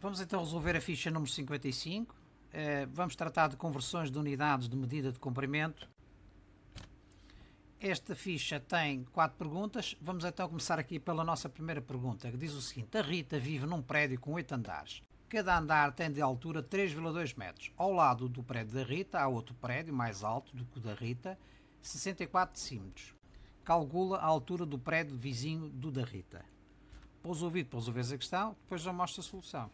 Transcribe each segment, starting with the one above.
Vamos então resolver a ficha número 55. Vamos tratar de conversões de unidades de medida de comprimento. Esta ficha tem 4 perguntas. Vamos então começar aqui pela nossa primeira pergunta, que diz o seguinte: a Rita vive num prédio com 8 andares. Cada andar tem de altura 3,2 metros. Ao lado do prédio da Rita há outro prédio mais alto do que o da Rita, 64 decímetros. Calcula a altura do prédio vizinho do da Rita. Pousa o ouvido para resolver a questão, depois já mostro a solução.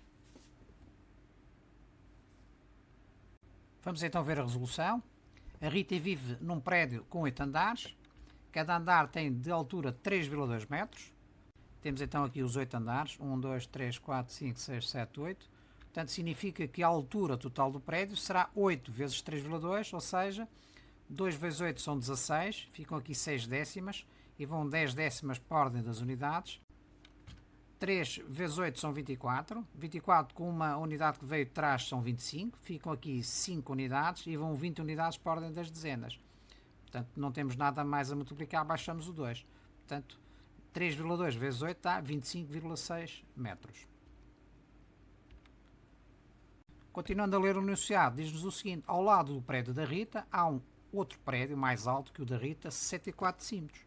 Vamos então ver a resolução. A Rita vive num prédio com 8 andares. Cada andar tem de altura 3,2 metros. Temos então aqui os 8 andares. 1, 2, 3, 4, 5, 6, 7, 8. Portanto, significa que a altura total do prédio será 8 vezes 3,2, ou seja, 2 vezes 8 são 16. Ficam aqui 6 décimas e vão 10 décimas por ordem das unidades. 3 vezes 8 são 24. 24 com uma unidade que veio de trás são 25. Ficam aqui 5 unidades e vão 20 unidades por ordem das dezenas. Portanto, não temos nada mais a multiplicar, baixamos o 2. Portanto, 3,2 vezes 8 dá 25,6 metros. Continuando a ler o enunciado, diz-nos o seguinte: ao lado do prédio da Rita há um outro prédio mais alto que o da Rita, 64 decímetros.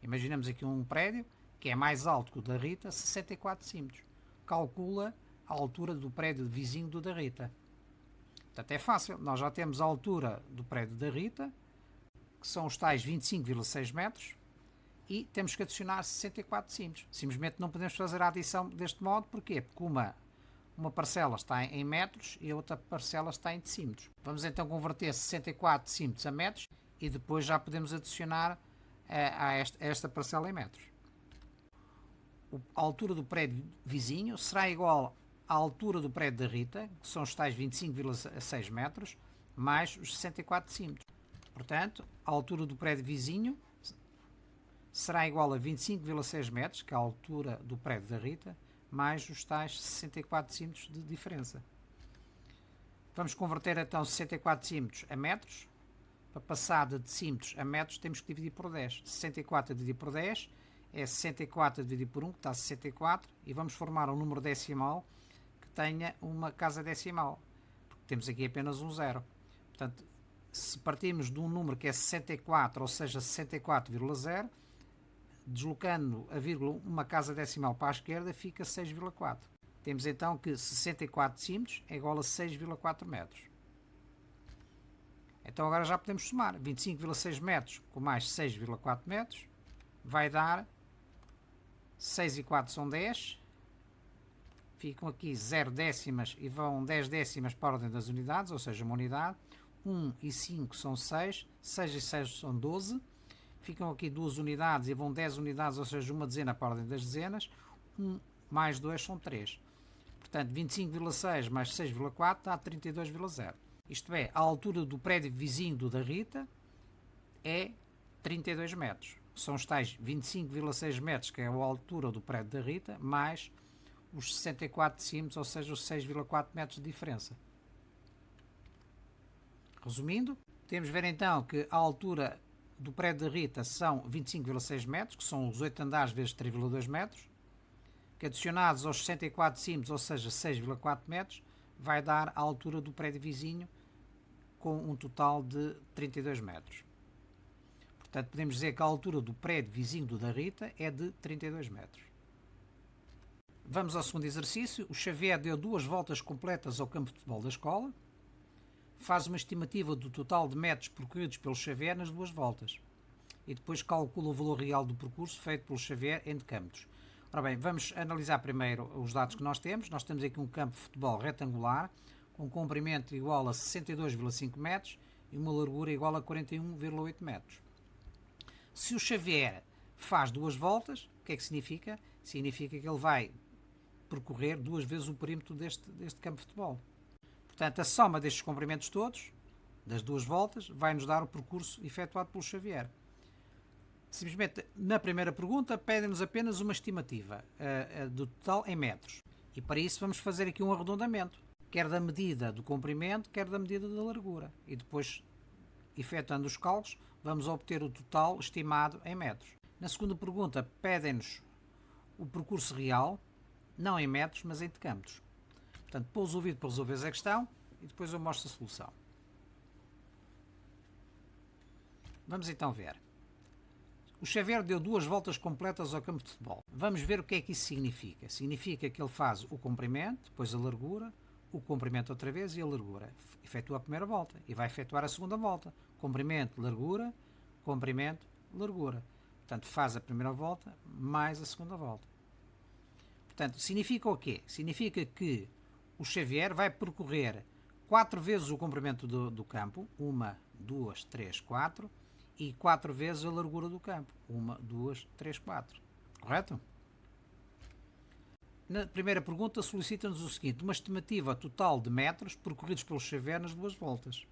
Imaginamos aqui um prédio que é mais alto que o da Rita, 64 decímetros. Calcula a altura do prédio vizinho do da Rita. Portanto, é fácil. Nós já temos a altura do prédio da Rita, que são os tais 25,6 metros, e temos que adicionar 64 decímetros. Simplesmente não podemos fazer a adição deste modo. Porquê? Porque uma parcela está em metros e a outra parcela está em decímetros. Vamos então converter 64 decímetros a metros e depois já podemos adicionar a esta parcela em metros. A altura do prédio vizinho será igual à altura do prédio da Rita, que são os tais 25,6 metros, mais os 64 decímetros. Portanto, a altura do prédio vizinho será igual a 25,6 metros, que é a altura do prédio da Rita, mais os tais 64 decímetros de diferença. Vamos converter então 64 decímetros a metros. Para passar de decímetros a metros temos que dividir por 10. 64 a dividir por 10 é 64 a dividir por 1, que dá 64, e vamos formar um número decimal que tenha uma casa decimal, porque temos aqui apenas um zero. Portanto, se partirmos de um número que é 64, ou seja, 64,0, deslocando a vírgula uma casa decimal para a esquerda, fica 6,4. Temos então que 64 decímetros é igual a 6,4 metros. Então agora já podemos somar. 25,6 metros com mais 6,4 metros vai dar 6 e 4 são 10. Ficam aqui 0 décimas e vão 10 décimas para a ordem das unidades, ou seja, uma unidade. 1 e 5 são 6. 6 e 6 são 12. Ficam aqui 2 unidades e vão 10 unidades, ou seja, uma dezena para a ordem das dezenas. 1 mais 2 são 3. Portanto, 25,6 mais 6,4 dá 32,0. Isto é, a altura do prédio vizinho do da Rita é 32 metros. São os tais 25,6 metros, que é a altura do prédio da Rita, mais os 64 decímetros, ou seja, os 6,4 metros de diferença. Resumindo, temos de ver então que a altura do prédio da Rita são 25,6 metros, que são os 8 andares vezes 3,2 metros, que adicionados aos 64 decímetros, ou seja, 6,4 metros, vai dar a altura do prédio vizinho com um total de 32 metros. Portanto, podemos dizer que a altura do prédio vizinho do da Rita é de 32 metros. Vamos ao segundo exercício. O Xavier deu 2 voltas completas ao campo de futebol da escola. Faz uma estimativa do total de metros percorridos pelo Xavier nas 2 voltas. E depois calcula o valor real do percurso feito pelo Xavier em decâmetros. Ora bem, vamos analisar primeiro os dados que nós temos. Nós temos aqui um campo de futebol retangular com um comprimento igual a 62,5 metros e uma largura igual a 41,8 metros. Se o Xavier faz 2 voltas, o que é que significa? Significa que ele vai percorrer 2 vezes o perímetro deste campo de futebol. Portanto, a soma destes comprimentos todos, das 2 voltas, vai nos dar o percurso efetuado pelo Xavier. Simplesmente, na primeira pergunta, pedem-nos apenas uma estimativa do total em metros. E para isso vamos fazer aqui um arredondamento, quer da medida do comprimento, quer da medida da largura. E depois, efetuando os cálculos, vamos obter o total estimado em metros. Na segunda pergunta, pedem-nos o percurso real, não em metros, mas em decâmetros. Portanto, pousa o vídeo para resolveres a questão e depois eu mostro a solução. Vamos então ver. O Xavier deu 2 voltas completas ao campo de futebol. Vamos ver o que é que isso significa. Significa que ele faz o comprimento, depois a largura, o comprimento outra vez e a largura. Efetua a primeira volta e vai efetuar a segunda volta. Comprimento, largura, comprimento, largura. Portanto, faz a primeira volta mais a segunda volta. Portanto, significa o quê? Significa que o Xavier vai percorrer 4 vezes o comprimento do campo. 1, 2, 3, 4. E 4 vezes a largura do campo. 1, 2, 3, 4. Correto? Na primeira pergunta solicita-nos o seguinte: uma estimativa total de metros percorridos pelo Xavier nas 2 voltas.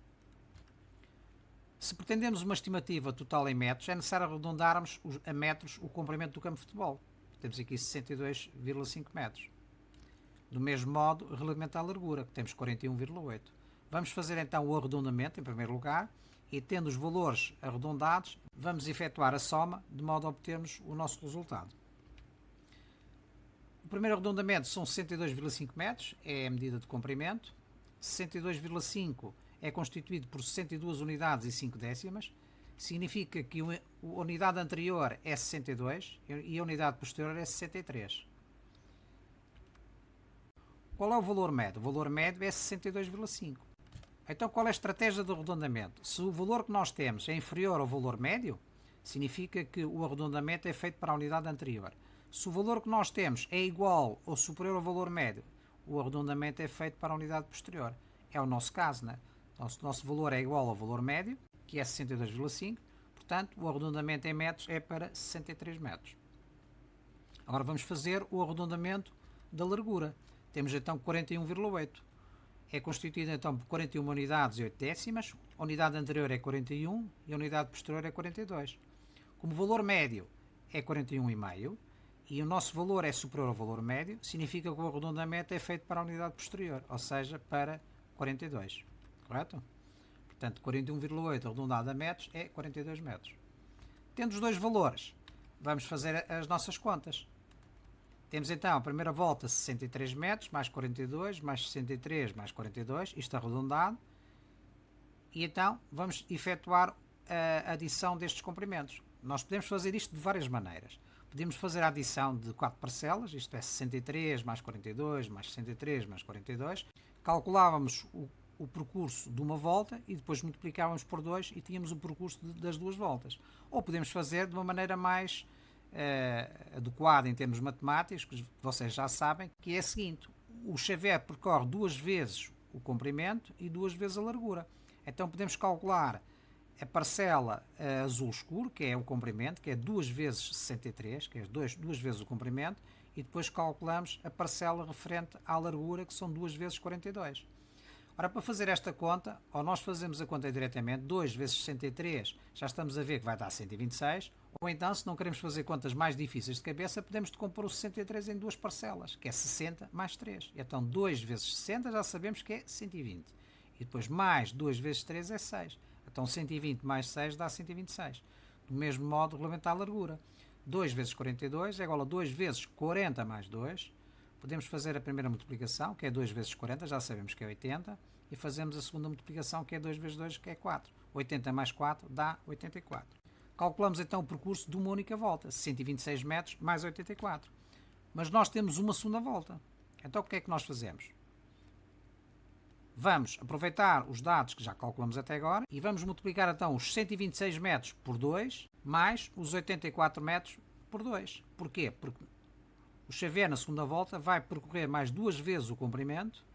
Se pretendemos uma estimativa total em metros, é necessário arredondarmos a metros o comprimento do campo de futebol. Temos aqui 62,5 metros. Do mesmo modo, relativamente à largura, que temos 41,8. Vamos fazer então o arredondamento, em primeiro lugar, e tendo os valores arredondados, vamos efetuar a soma, de modo a obtermos o nosso resultado. O primeiro arredondamento são 62,5 metros, é a medida de comprimento. 62,5 é constituído por 62 unidades e 5 décimas. Significa que a unidade anterior é 62 e a unidade posterior é 63. Qual é o valor médio? O valor médio é 62,5. Então, qual é a estratégia de arredondamento? Se o valor que nós temos é inferior ao valor médio, significa que o arredondamento é feito para a unidade anterior. Se o valor que nós temos é igual ou superior ao valor médio, o arredondamento é feito para a unidade posterior. É o nosso caso, né? Então, se o nosso valor é igual ao valor médio, que é 62,5, portanto, o arredondamento em metros é para 63 metros. Agora vamos fazer o arredondamento da largura. Temos então 41,8. É constituído então por 41 unidades e 8 décimas. A unidade anterior é 41 e a unidade posterior é 42. Como o valor médio é 41,5 e o nosso valor é superior ao valor médio, significa que o arredondamento é feito para a unidade posterior, ou seja, para 42. Correto? Portanto, 41,8 arredondado a metros é 42 metros. Tendo os dois valores, vamos fazer as nossas contas. Temos então a primeira volta 63 metros, mais 42, mais 63, mais 42, isto arredondado. E então vamos efetuar a adição destes comprimentos. Nós podemos fazer isto de várias maneiras. Podemos fazer a adição de 4 parcelas, isto é 63 mais 42, mais 63 mais 42. Calculávamos o percurso de uma volta e depois multiplicávamos por 2 e tínhamos o percurso das 2 voltas. Ou podemos fazer de uma maneira mais adequada em termos matemáticos, que vocês já sabem, que é a seguinte: o Xavier percorre 2 vezes o comprimento e 2 vezes a largura. Então podemos calcular a parcela azul escuro, que é o comprimento, que é 2 vezes 63, que é 2 vezes o comprimento, e depois calculamos a parcela referente à largura, que são 2 vezes 42. Ora, para fazer esta conta, ou nós fazemos a conta diretamente, 2 vezes 63, já estamos a ver que vai dar 126, ou então, se não queremos fazer contas mais difíceis de cabeça, podemos decompor o 63 em 2 parcelas, que é 60 mais 3. Então, 2 vezes 60 já sabemos que é 120. E depois, mais 2 vezes 3 é 6. Então, 120 mais 6 dá 126. Do mesmo modo, regulamentar a largura. 2 vezes 42 é igual a 2 vezes 40 mais 2. Podemos fazer a primeira multiplicação, que é 2 vezes 40, já sabemos que é 80. E fazemos a segunda multiplicação, que é 2 vezes 2, que é 4. 80 mais 4 dá 84. Calculamos então o percurso de uma única volta, 126 metros mais 84. Mas nós temos uma segunda volta. Então o que é que nós fazemos? Vamos aproveitar os dados que já calculamos até agora e vamos multiplicar então os 126 metros por 2 mais os 84 metros por 2. Porquê? Porque o Xavier na segunda volta vai percorrer mais 2 vezes o comprimento.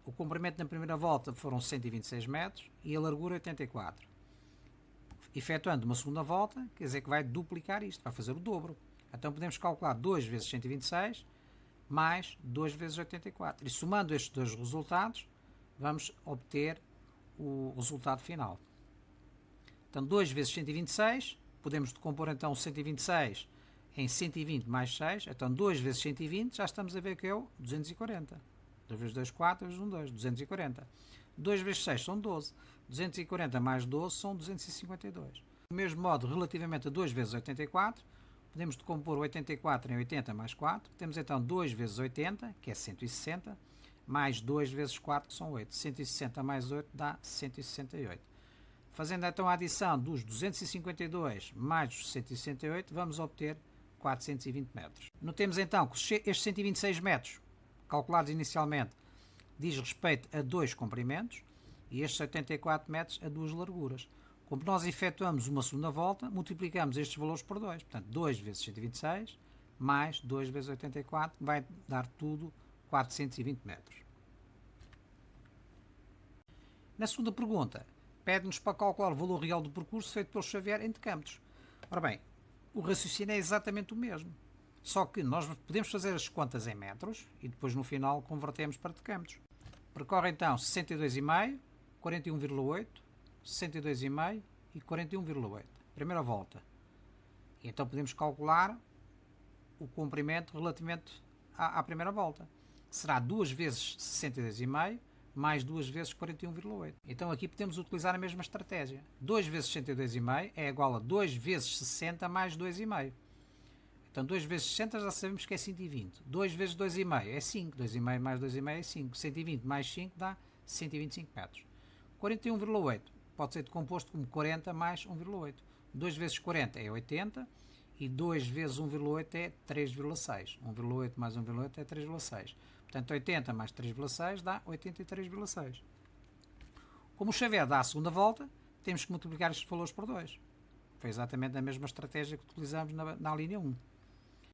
O comprimento na primeira volta foram 126 metros e a largura 84. Efetuando uma segunda volta, quer dizer que vai duplicar isto, vai fazer o dobro. Então podemos calcular 2 vezes 126 mais 2 vezes 84. E somando estes dois resultados, vamos obter o resultado final. Então 2 vezes 126, podemos decompor então 126 em 120 mais 6. Então 2 vezes 120, já estamos a ver que é o 240. 2 vezes 2, 4, 2 vezes 1, 2, 240. 2 vezes 6 são 12. 240 mais 12 são 252. Do mesmo modo, relativamente a 2 vezes 84, podemos decompor o 84 em 80 mais 4. Temos então 2 vezes 80, que é 160. mais 2 vezes 4, que são 8. 160 mais 8 dá 168. Fazendo então a adição dos 252 mais os 168, vamos obter 420 metros. Notemos então que estes 126 metros, calculados inicialmente, diz respeito a 2 comprimentos e estes 84 metros a 2 larguras. Como nós efetuamos uma segunda volta, multiplicamos estes valores por 2. Portanto, 2 vezes 126 mais 2 vezes 84 vai dar tudo 420 metros. Na segunda pergunta, pede-nos para calcular o valor real do percurso feito pelo Xavier em decâmetros. Ora bem, o raciocínio é exatamente o mesmo. Só que nós podemos fazer as contas em metros e depois no final convertemos para decâmetros. Percorre então 62,5, 41,8, 62,5 e 41,8. Primeira volta. E então podemos calcular o comprimento relativamente à primeira volta. Será 2 vezes 62,5 mais 2 vezes 41,8. Então aqui podemos utilizar a mesma estratégia. 2 vezes 62,5 é igual a 2 vezes 60 mais 2,5. Então 2 vezes 60 já sabemos que é 120. 2 vezes 2,5 é 5. 2,5 mais 2,5 é 5. 120 mais 5 dá 125 metros. 41,8 pode ser decomposto como 40 mais 1,8. 2 vezes 40 é 80 e 2 vezes 1,8 é 3,6. 1,8 mais 1,8 é 3,6. Portanto, 80 mais 3,6 dá 83,6. Como o Xavier dá a segunda volta, temos que multiplicar estes valores por 2. Foi exatamente a mesma estratégia que utilizamos na linha 1.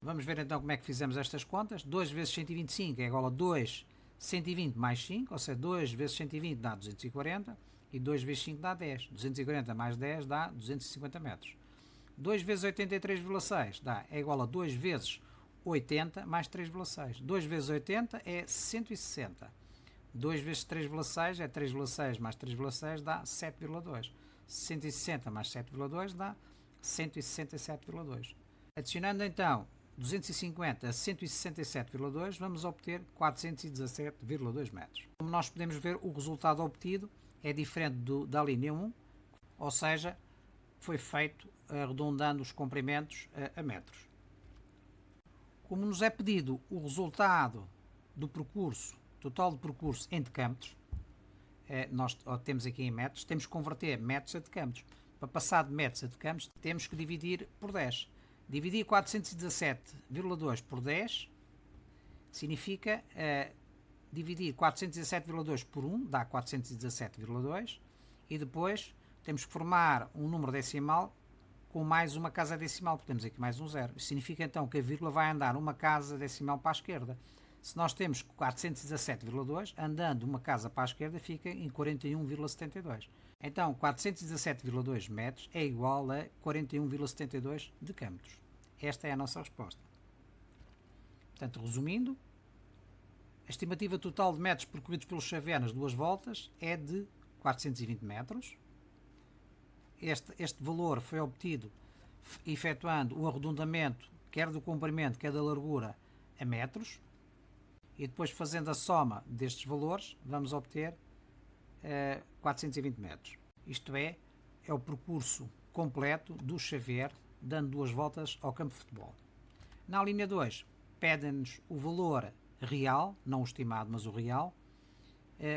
Vamos ver então como é que fizemos estas contas. 2 vezes 125 é igual a 2, 120 mais 5, ou seja, 2 vezes 120 dá 240 e 2 vezes 5 dá 10. 240 mais 10 dá 250 metros. 2 vezes 83,6 é igual a 2 vezes 80 mais 3,6. 2 vezes 80 é 160. 2 vezes 3,6 é 3,6 mais 3,6 dá 7,2. 160 mais 7,2 dá 167,2. Adicionando então 250 a 167,2, vamos obter 417,2 metros. Como nós podemos ver, o resultado obtido é diferente da linha 1, ou seja, foi feito arredondando os comprimentos a metros. Como nos é pedido o resultado do percurso, total do percurso em decâmetros, nós temos aqui em metros, temos que converter metros a decâmetros. Para passar de metros a decâmetros, temos que dividir por 10. Dividir 417,2 por 10 significa dividir 417,2 por 1, dá 417,2, e depois temos que formar um número decimal com mais uma casa decimal, porque temos aqui mais um zero. Isso significa então que a vírgula vai andar uma casa decimal para a esquerda. Se nós temos 417,2, andando uma casa para a esquerda fica em 41,72. Então 417,2 metros é igual a 41,72 decâmetros. Esta é a nossa resposta. Portanto, resumindo, a estimativa total de metros percorridos pelo Xavier nas duas voltas é de 420 metros. Este valor foi obtido efetuando o arredondamento quer do comprimento quer da largura a metros, e depois fazendo a soma destes valores vamos obter 420 metros. Isto é o percurso completo do Xavier dando duas voltas ao campo de futebol. Na linha 2 pedem-nos o valor real, não o estimado, mas o real,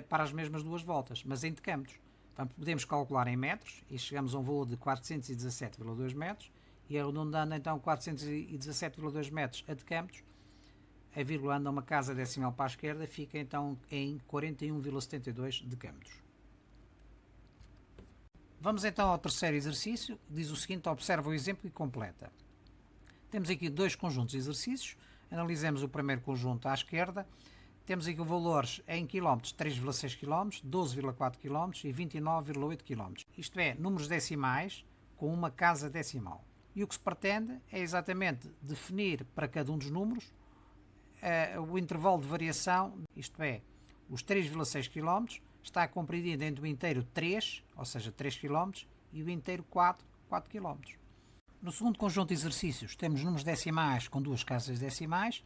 para as mesmas duas voltas, mas em decâmetros. Portanto, podemos calcular em metros e chegamos a um valor de 417,2 metros e arredondando então 417,2 metros a decâmetros, a vírgula anda uma casa decimal para a esquerda, fica então em 41,72 decâmetros. Vamos então ao terceiro exercício, diz o seguinte: observa o exemplo e completa. Temos aqui dois conjuntos de exercícios, analisemos o primeiro conjunto à esquerda. Temos aqui valores em quilómetros: 3,6 km, 12,4 km e 29,8 km. Isto é, números decimais com uma casa decimal. E o que se pretende é exatamente definir para cada um dos números o intervalo de variação, isto é, os 3,6 km está compreendido entre o inteiro 3, ou seja, 3 km, e o inteiro 4 km. No segundo conjunto de exercícios temos números decimais com duas casas decimais,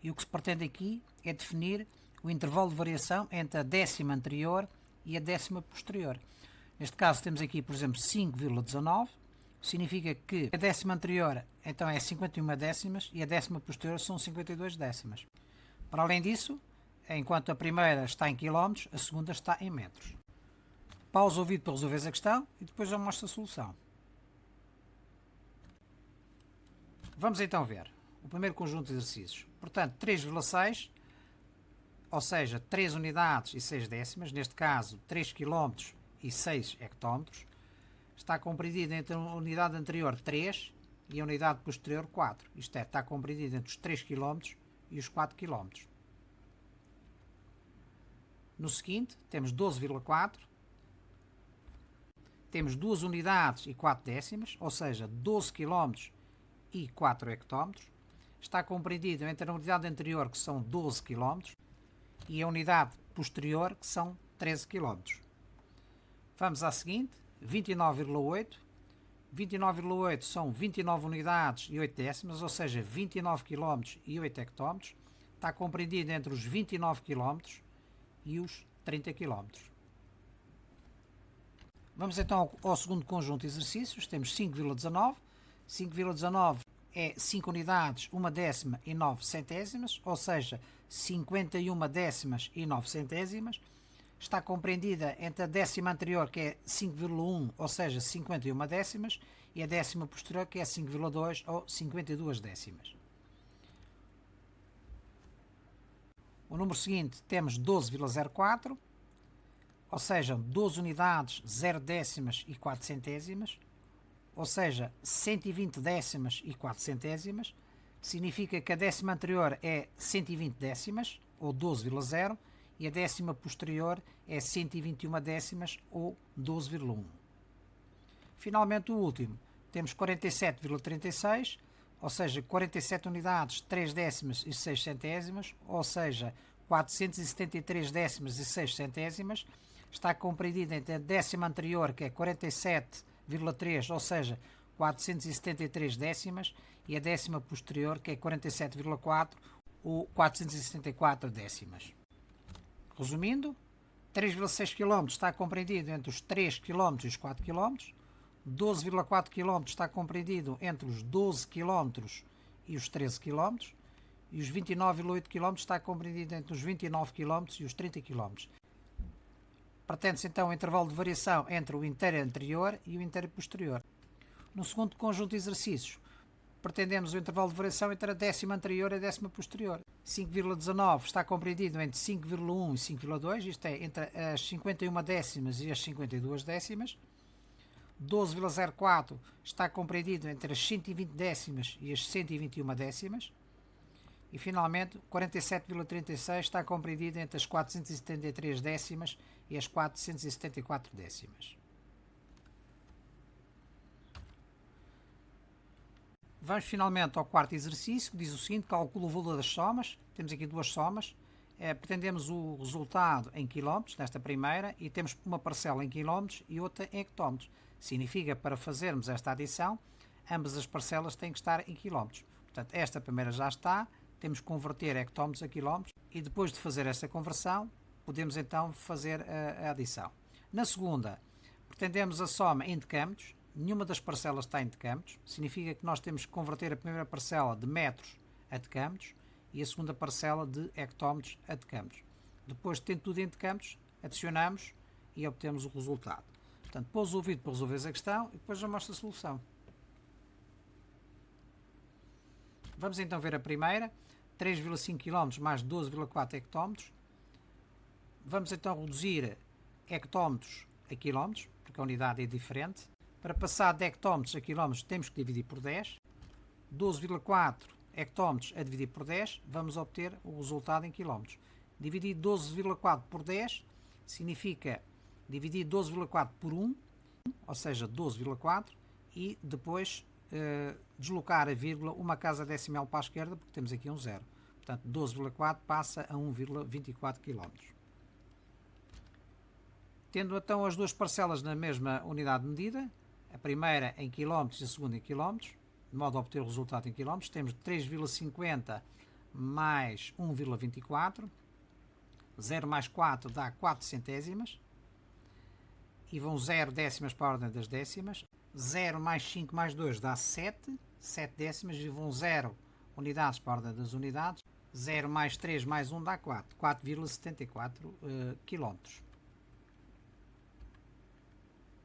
e o que se pretende aqui é definir o intervalo de variação entre a décima anterior e a décima posterior. Neste caso temos aqui, por exemplo, 5,19, significa que a décima anterior então é 51 décimas e a décima posterior são 52 décimas. Para além disso, enquanto a primeira está em quilómetros, a segunda está em metros. Pausa o vídeo para resolveres a questão e depois eu mostro a solução. Vamos então ver o primeiro conjunto de exercícios. Portanto, 3,6, ou seja, 3 unidades e 6 décimas, neste caso 3 km e 6 hectómetros, está compreendido entre a unidade anterior 3 e a unidade posterior 4. Isto é, está compreendido entre os 3 km e os 4 km. No seguinte, temos 12,4, temos 2 unidades e 4 décimas, ou seja, 12 km e 4 hectómetros. Está compreendido entre a unidade anterior, que são 12 km, e a unidade posterior, que são 13 km. Vamos à seguinte, 29,8. 29,8 são 29 unidades e 8 décimas, ou seja, 29 km e 8 hectómetros. Está compreendido entre os 29 km e os 30 km. Vamos então ao segundo conjunto de exercícios. Temos 5,19. 5,19 é 5 unidades, 1 décima e 9 centésimas, ou seja, 51 décimas e 9 centésimas. Está compreendida entre a décima anterior, que é 5,1, ou seja, 51 décimas, e a décima posterior, que é 5,2, ou 52 décimas. O número seguinte temos 12,04, ou seja, 12 unidades, 0 décimas e 4 centésimas, ou seja, 120 décimas e 4 centésimas. Significa que a décima anterior é 120 décimas, ou 12,0, e a décima posterior é 121 décimas, ou 12,1. Finalmente, o último, temos 47,36, ou seja, 47 unidades, 3 décimas e 6 centésimas, ou seja, 473 décimas e 6 centésimas. Está compreendido entre a décima anterior, que é 47,3, ou seja, 473 décimas, e a décima posterior, que é 47,4, ou 474 décimas. Resumindo, 3,6 km está compreendido entre os 3 km e os 4 km, 12,4 km está compreendido entre os 12 km e os 13 km, e os 29,8 km está compreendido entre os 29 km e os 30 km. Pretende-se então o intervalo de variação entre o inteiro anterior e o inteiro posterior. No segundo conjunto de exercícios, pretendemos o intervalo de variação entre a décima anterior e a décima posterior. 5,19 está compreendido entre 5,1 e 5,2, isto é, entre as 51 décimas e as 52 décimas. 12,04 está compreendido entre as 120 décimas e as 121 décimas. E finalmente, 47,36 está compreendido entre as 473 décimas e as 474 décimas. Vamos finalmente ao quarto exercício, que diz o seguinte: calcula o valor das somas. Temos aqui duas somas. Pretendemos o resultado em quilómetros, nesta primeira, e temos uma parcela em quilómetros e outra em hectómetros. Significa, para fazermos esta adição, ambas as parcelas têm que estar em quilómetros. Portanto, esta primeira já está, temos que converter hectómetros a quilómetros, e depois de fazer esta conversão, podemos então fazer a adição. Na segunda, pretendemos a soma em decâmetros. Nenhuma das parcelas está em decâmetros. Significa que nós temos que converter a primeira parcela de metros a decâmetros e a segunda parcela de hectómetros a decâmetros. Depois, tendo tudo em decâmetros, adicionamos e obtemos o resultado. Portanto, pôs o vídeo para resolver a questão e depois já mostro a solução. Vamos então ver a primeira. 3,5 km mais 12,4 hectómetros. Vamos então reduzir hectómetros a quilómetros, porque a unidade é diferente. Para passar de hectómetros a quilómetros temos que dividir por 10. 12,4 hectómetros a dividir por 10, vamos obter o resultado em quilómetros. Dividir 12,4 por 10 significa dividir 12,4 por 1, ou seja, 12,4, e depois deslocar a vírgula uma casa decimal para a esquerda, porque temos aqui um zero. Portanto, 12,4 passa a 1,24 km. Tendo então as duas parcelas na mesma unidade de medida, a primeira em quilómetros e a segunda em quilómetros, de modo a obter o resultado em quilómetros, temos 3,50 mais 1,24, 0 mais 4 dá 4 centésimas, e vão 0 décimas para a ordem das décimas, 0 mais 5 mais 2 dá 7 décimas, e vão 0 unidades para a ordem das unidades, 0 mais 3 mais 1 dá 4. 4,74 km.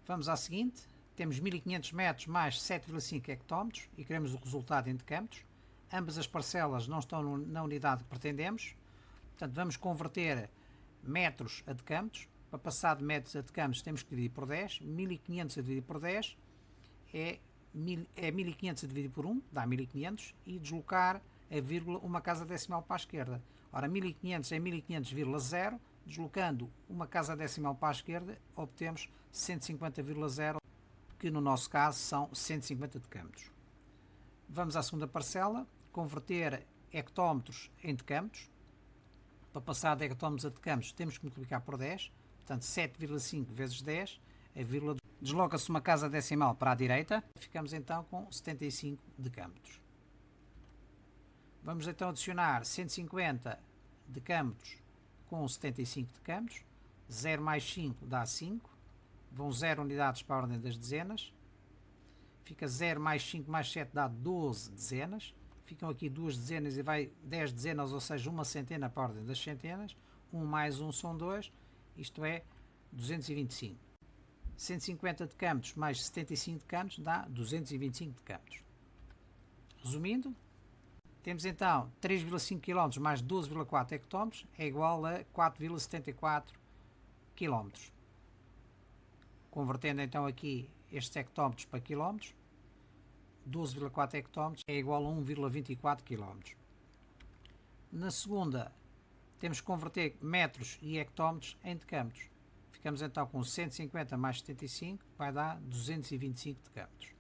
Vamos à seguinte. Temos 1500 metros mais 7,5 hectómetros e queremos o resultado em decâmetros. Ambas as parcelas não estão na unidade que pretendemos. Portanto, vamos converter metros a decâmetros. Para passar de metros a decâmetros temos que dividir por 10. 1500 a dividir por 10 é 1500 a dividir por 1, dá 1500, e deslocar a vírgula uma casa decimal para a esquerda. Ora, 1500 é 1500,0, deslocando uma casa decimal para a esquerda, obtemos 150,0, que no nosso caso são 150 decâmetros. Vamos à segunda parcela, converter hectómetros em decâmetros. Para passar de hectómetros a decâmetros temos que multiplicar por 10, portanto 7,5 vezes 10, a vírgula desloca-se uma casa decimal para a direita, ficamos então com 75 decâmetros. Vamos então adicionar 150 decâmetros com 75 decâmetros, 0 mais 5 dá 5, vão 0 unidades para a ordem das dezenas, fica 0 mais 5 mais 7 dá 12 dezenas, ficam aqui 2 dezenas e vai 10 dezenas, ou seja, uma centena para a ordem das centenas, 1 mais 1 são 2, isto é 225. 150 decâmetros mais 75 decâmetros dá 225 decâmetros. Resumindo, temos então 3,5 km mais 12,4 hectómetros é igual a 4,74 km. Convertendo então aqui estes hectómetros para quilómetros, 12,4 hectómetros é igual a 1,24 km. Na segunda, temos que converter metros e hectómetros em decâmetros. Ficamos então com 150 mais 75, vai dar 225 decâmetros.